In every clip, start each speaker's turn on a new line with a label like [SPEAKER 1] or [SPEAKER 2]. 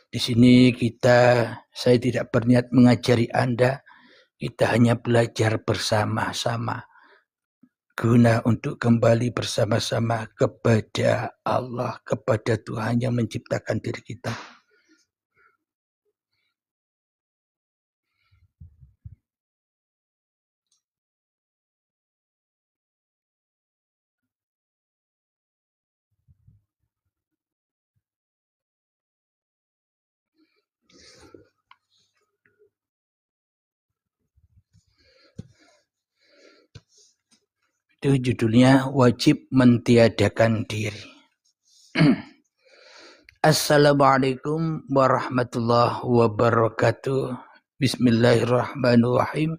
[SPEAKER 1] Di sini saya tidak berniat mengajari Anda, kita hanya belajar bersama-sama guna untuk kembali bersama-sama kepada Allah, kepada Tuhan yang menciptakan diri kita. Itu judulnya wajib mentiadakan diri. Assalamualaikum warahmatullahi wabarakatuh. Bismillahirrahmanirrahim.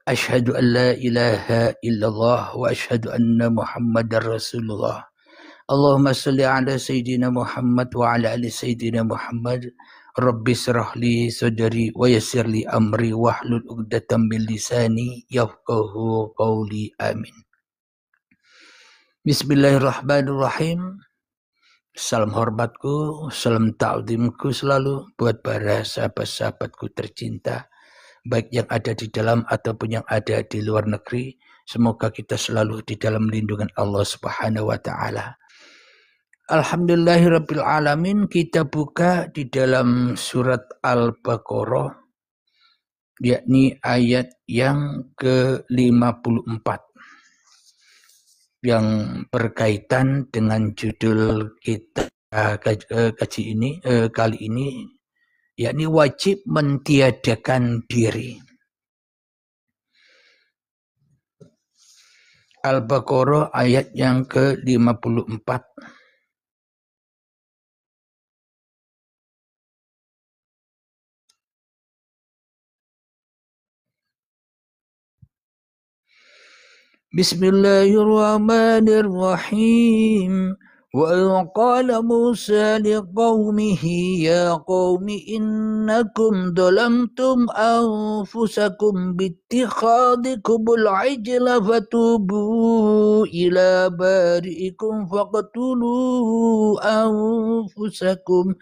[SPEAKER 1] Asyhadu an la ilaha illallah wa asyhadu anna Muhammadar Rasulullah. Allahumma salli ala Sayyidina Muhammad wa ala ali Sayyidina Muhammad. Rabbi syrah li sadri wa yassir li amri wahlul 'uqdatam min lisani yafqahu qawli. Amin. Bismillahirrahmanirrahim. Salam hormatku, salam ta'zimku selalu buat para sahabat-sahabatku tercinta, baik yang ada di dalam ataupun yang ada di luar negeri. Semoga kita selalu di dalam lindungan Allah Subhanahu wa taala. Alhamdulillahirabbil alamin. Kita buka di dalam surat Al-Baqarah, yakni ayat yang ke-54. Yang berkaitan dengan judul kita kaji ini kali ini, yakni wajib mentiadakan diri. Al-Baqarah ayat yang ke-54. Bismillahirrahmanirrahim. Wa qala Musa liqaumihi ya qaumi innakum dhalamtum anfusakum bittikhadikumul ijla fatubu ila bari'ikum faqtulu anfusakum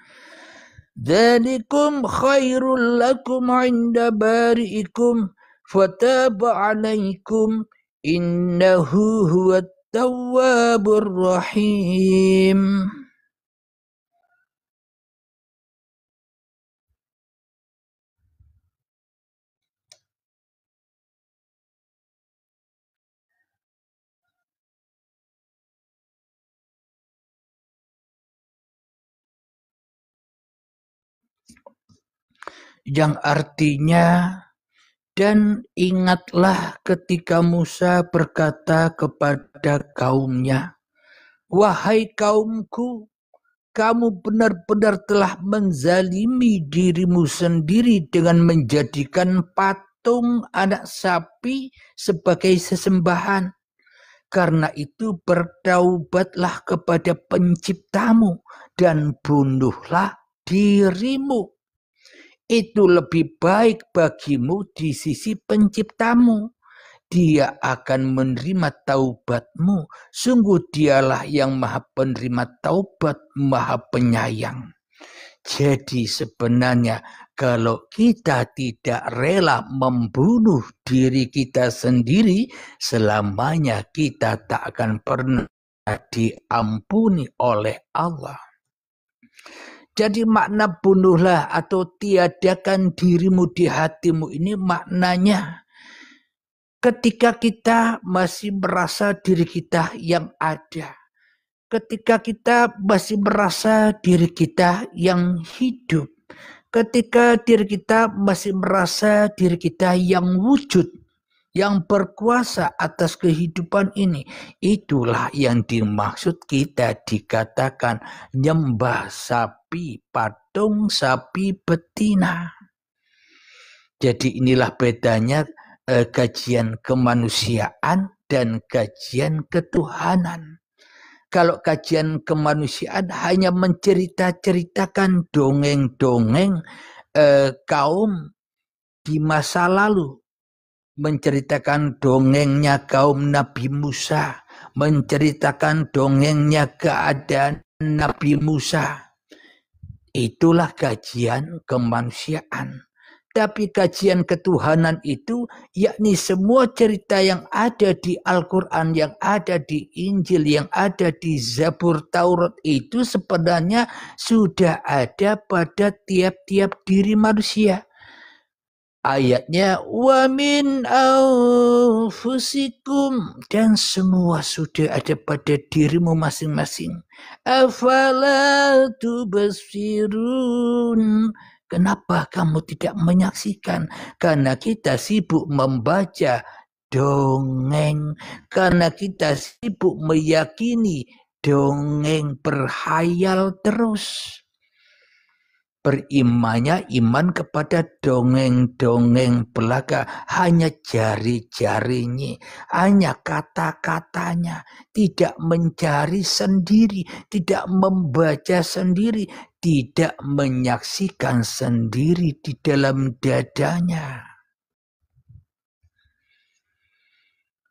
[SPEAKER 1] dzalikum khairul lakum 'inda bari'ikum fataba 'alaikum innahu huwat tawwabur rahim. Yang artinya, dan ingatlah ketika Musa berkata kepada kaumnya, wahai kaumku, kamu benar-benar telah menzalimi dirimu sendiri dengan menjadikan patung anak sapi sebagai sesembahan. Karena itu bertaubatlah kepada penciptamu dan bunuhlah dirimu. Itu lebih baik bagimu di sisi penciptamu. Dia akan menerima taubatmu. Sungguh dialah yang maha penerima taubat, maha penyayang. Jadi sebenarnya kalau kita tidak rela membunuh diri kita sendiri, selamanya kita tak akan pernah diampuni oleh Allah. Jadi makna bunuhlah atau tiadakan dirimu di hatimu ini maknanya ketika kita masih merasa diri kita yang ada. Ketika kita masih merasa diri kita yang hidup. Ketika diri kita masih merasa diri kita yang wujud. Yang berkuasa atas kehidupan ini. Itulah yang dimaksud kita dikatakan nyembah sapi, patung sapi betina. Jadi inilah bedanya kajian kemanusiaan dan kajian ketuhanan. Kalau kajian kemanusiaan hanya menceritakan dongeng-dongeng kaum di masa lalu. Menceritakan dongengnya kaum Nabi Musa, menceritakan dongengnya keadaan Nabi Musa. Itulah kajian kemanusiaan. Tapi kajian ketuhanan itu, yakni semua cerita yang ada di Al-Quran, yang ada di Injil, yang ada di Zabur Taurat itu sebenarnya sudah ada pada tiap-tiap diri manusia. Ayatnya wa min anfusikum, dan semua sudah ada pada dirimu masing-masing. Afala tubsirun, kenapa kamu tidak menyaksikan? Karena kita sibuk membaca dongeng, karena kita sibuk meyakini dongeng, berhayal terus. Berimannya iman kepada dongeng-dongeng belaka, hanya jari-jarinya, hanya kata-katanya, tidak mencari sendiri, tidak membaca sendiri, tidak menyaksikan sendiri di dalam dadanya.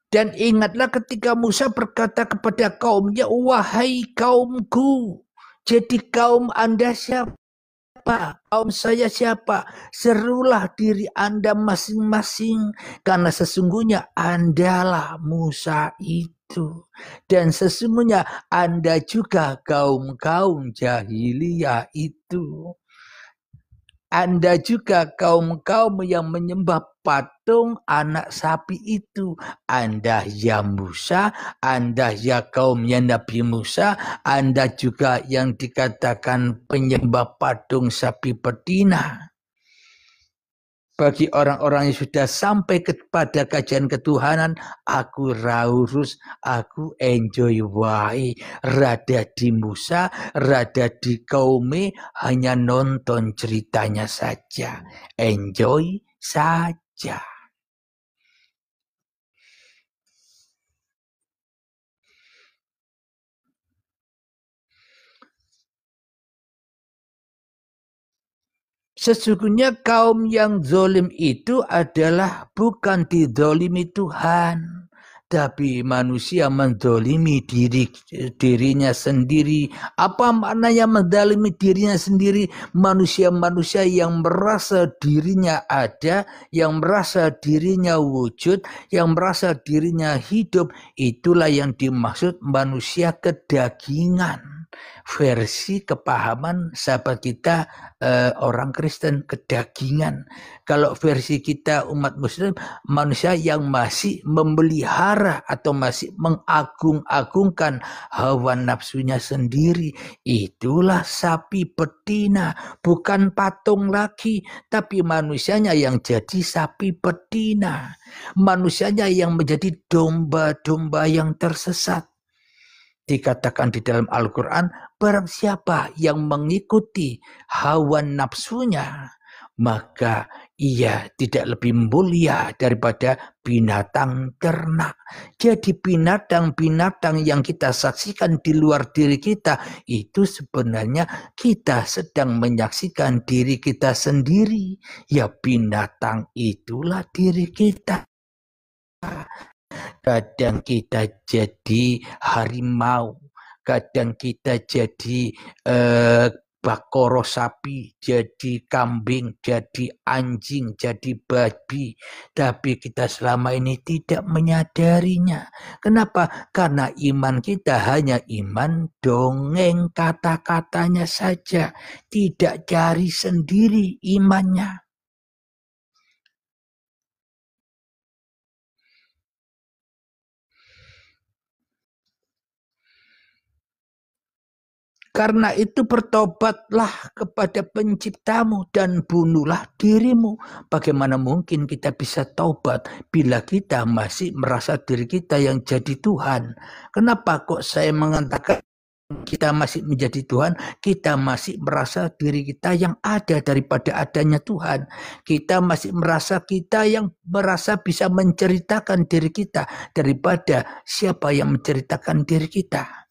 [SPEAKER 1] Dan ingatlah ketika Musa berkata kepada kaumnya, wahai kaumku, jadi kaum Anda siapa? Kaum saya siapa? Serulah diri Anda masing-masing, karena sesungguhnya Andalah Musa itu. Dan sesungguhnya Anda juga kaum-kaum jahiliyah itu. Anda juga kaum-kaum yang menyembah patung anak sapi itu. Anda ya Musa, Anda ya kaumnya Nabi Musa, Anda juga yang dikatakan penyembah patung sapi betina. Bagi orang-orang yang sudah sampai kepada kajian ketuhanan, aku raurus, aku enjoy wae. Rada di Musa, rada di kaume, hanya nonton ceritanya saja. Enjoy saja. Sesungguhnya kaum yang zolim itu adalah bukan dizolimi Tuhan, tapi manusia menzolimi dirinya sendiri. Apa maknanya menzolimi dirinya sendiri? Manusia-manusia yang merasa dirinya ada, yang merasa dirinya wujud, yang merasa dirinya hidup, itulah yang dimaksud manusia kedagingan. Versi kepahaman sahabat kita orang Kristen, kedagingan. Kalau versi kita umat Muslim, manusia yang masih memelihara atau masih mengagung-agungkan hawa nafsunya sendiri. Itulah sapi betina, bukan patung lagi, tapi manusianya yang jadi sapi betina. Manusianya yang menjadi domba-domba yang tersesat. Dikatakan di dalam Al-Quran, barang siapa yang mengikuti hawa nafsunya, maka ia tidak lebih mulia daripada binatang ternak. Jadi binatang-binatang yang kita saksikan di luar diri kita, itu sebenarnya kita sedang menyaksikan diri kita sendiri. Ya binatang itulah diri kita. Kadang kita jadi harimau, kadang kita jadi bakoro sapi, jadi kambing, jadi anjing, jadi babi. Tapi kita selama ini tidak menyadarinya. Kenapa? Karena iman kita hanya iman dongeng kata-katanya saja. Tidak cari sendiri imannya. Karena itu bertobatlah kepada penciptamu dan bunuhlah dirimu. Bagaimana mungkin kita bisa taubat bila kita masih merasa diri kita yang jadi Tuhan? Kenapa kok saya mengatakan kita masih menjadi Tuhan? Kita masih merasa diri kita yang ada daripada adanya Tuhan. Kita masih merasa kita yang merasa bisa menceritakan diri kita daripada siapa yang menceritakan diri kita.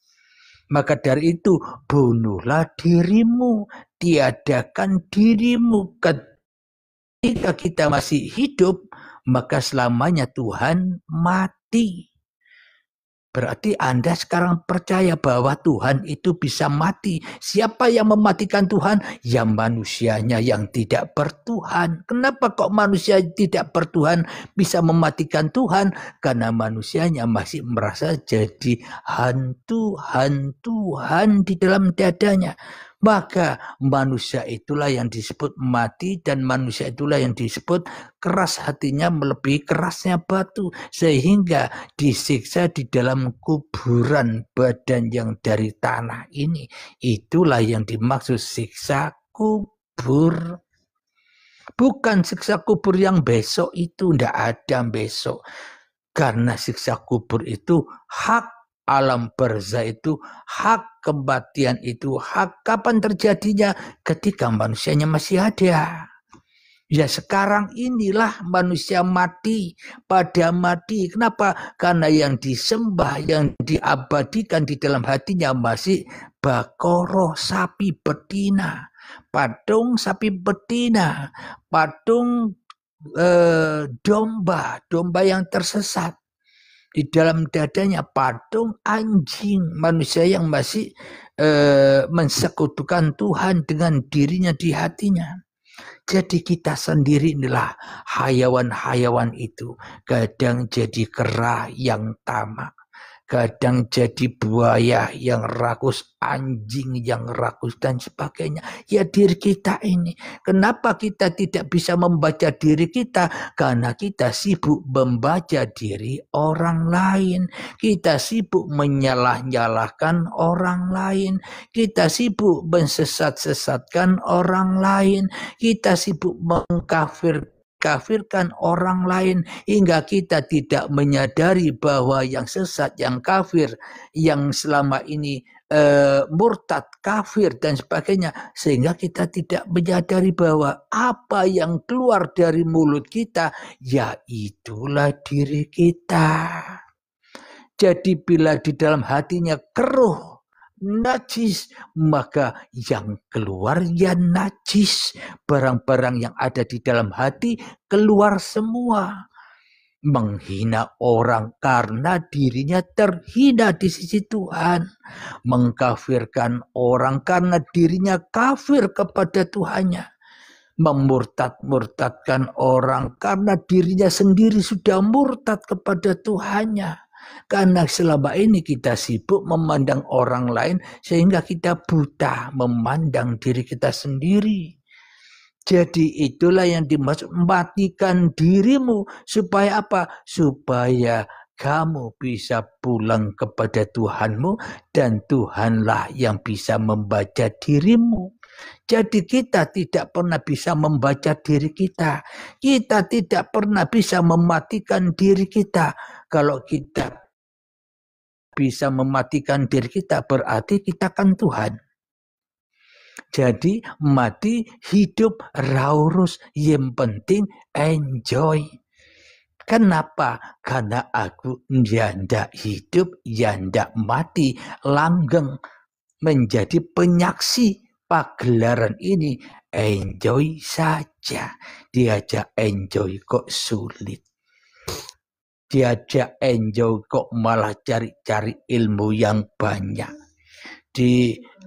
[SPEAKER 1] Maka dari itu, bunuhlah dirimu, tiadakan dirimu. Ketika kita masih hidup, maka selamanya Tuhan mati. Berarti Anda sekarang percaya bahwa Tuhan itu bisa mati. Siapa yang mematikan Tuhan? Ya manusianya yang tidak bertuhan. Kenapa kok manusia tidak bertuhan bisa mematikan Tuhan? Karena manusianya masih merasa jadi hantu-hantuhan di dalam dadanya. Maka manusia itulah yang disebut mati dan manusia itulah yang disebut keras hatinya melebihi kerasnya batu. Sehingga disiksa di dalam kuburan badan yang dari tanah ini. Itulah yang dimaksud siksa kubur. Bukan siksa kubur yang besok itu, tidak ada besok. Karena siksa kubur itu hak alam barzah itu, hak kematian itu, hak kapan terjadinya ketika manusianya masih ada. Ya sekarang inilah manusia mati, pada mati. Kenapa? Karena yang disembah, yang diabadikan di dalam hatinya masih bakoroh sapi betina, patung sapi betina, patung domba yang tersesat. Di dalam dadanya patung anjing, manusia yang masih mensekutukan Tuhan dengan dirinya di hatinya. Jadi kita sendiri inilah hayawan-hayawan itu. Kadang jadi kera yang tamak. Kadang jadi buaya yang rakus, anjing yang rakus, dan sebagainya. Ya diri kita ini. Kenapa kita tidak bisa membaca diri kita? Karena kita sibuk membaca diri orang lain. Kita sibuk menyalah-nyalahkan orang lain. Kita sibuk mensesat-sesatkan orang lain. Kita sibuk mengkafirkan orang lain hingga kita tidak menyadari bahwa yang sesat, yang kafir, yang selama ini murtad, kafir dan sebagainya, sehingga kita tidak menyadari bahwa apa yang keluar dari mulut kita, ya itulah diri kita. Jadi bila di dalam hatinya keruh, najis, maka yang keluar ya najis. Barang-barang yang ada di dalam hati keluar semua. Menghina orang karena dirinya terhina di sisi Tuhan. Mengkafirkan orang karena dirinya kafir kepada Tuhannya. Memurtad-murtadkan orang karena dirinya sendiri sudah murtad kepada Tuhannya. Karena selama ini kita sibuk memandang orang lain sehingga kita buta memandang diri kita sendiri. Jadi itulah yang dimaksud matikan dirimu. Supaya apa? Supaya kamu bisa pulang kepada Tuhanmu dan Tuhanlah yang bisa membaca dirimu. Jadi kita tidak pernah bisa membaca diri kita. Kita tidak pernah bisa mematikan diri kita. Kalau kita bisa mematikan diri kita berarti kita kan Tuhan. Jadi mati hidup raurus, yang penting enjoy. Kenapa? Karena aku ndak hidup, ndak mati, langgeng menjadi penyaksi pagelaran ini. Enjoy saja. Diajak enjoy kok sulit. Diajak enjoy kok malah cari-cari ilmu yang banyak.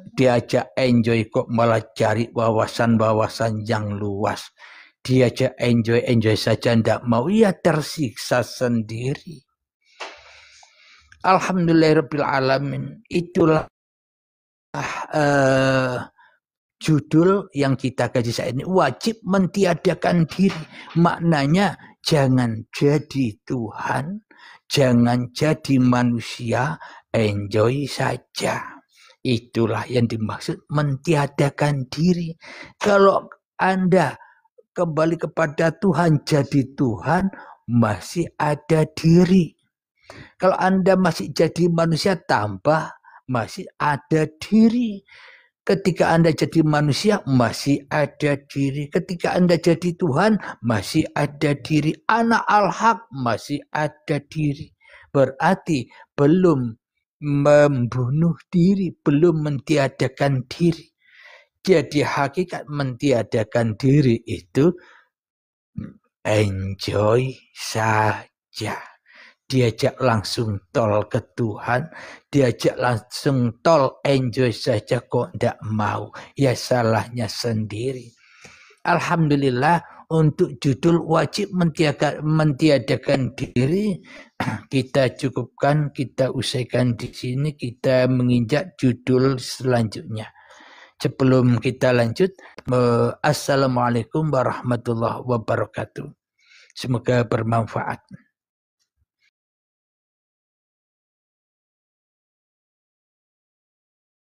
[SPEAKER 1] Diajak enjoy kok malah cari wawasan-wawasan yang luas. Diajak enjoy saja ndak mau, ya tersiksa sendiri. Alhamdulillahirrabbilalamin. Itulah judul yang kita kaji saat ini. Wajib mentiadakan diri. Maknanya jangan jadi Tuhan, jangan jadi manusia, enjoy saja. Itulah yang dimaksud mentiadakan diri. Kalau Anda kembali kepada Tuhan, jadi Tuhan, masih ada diri. Kalau Anda masih jadi manusia, tambah masih ada diri. Ketika Anda jadi manusia, masih ada diri. Ketika Anda jadi Tuhan, masih ada diri. Anak al-haq, masih ada diri. Berarti belum membunuh diri, belum mentiadakan diri. Jadi hakikat mentiadakan diri itu enjoy saja. diajak langsung tol ke Tuhan, diajak langsung tol enjoy saja kok tidak mau, ya salahnya sendiri. Alhamdulillah untuk judul wajib mentiadakan diri kita cukupkan, kita usaikan di sini, kita menginjak judul selanjutnya. Sebelum kita lanjut, Assalamualaikum warahmatullahi wabarakatuh. Semoga bermanfaat.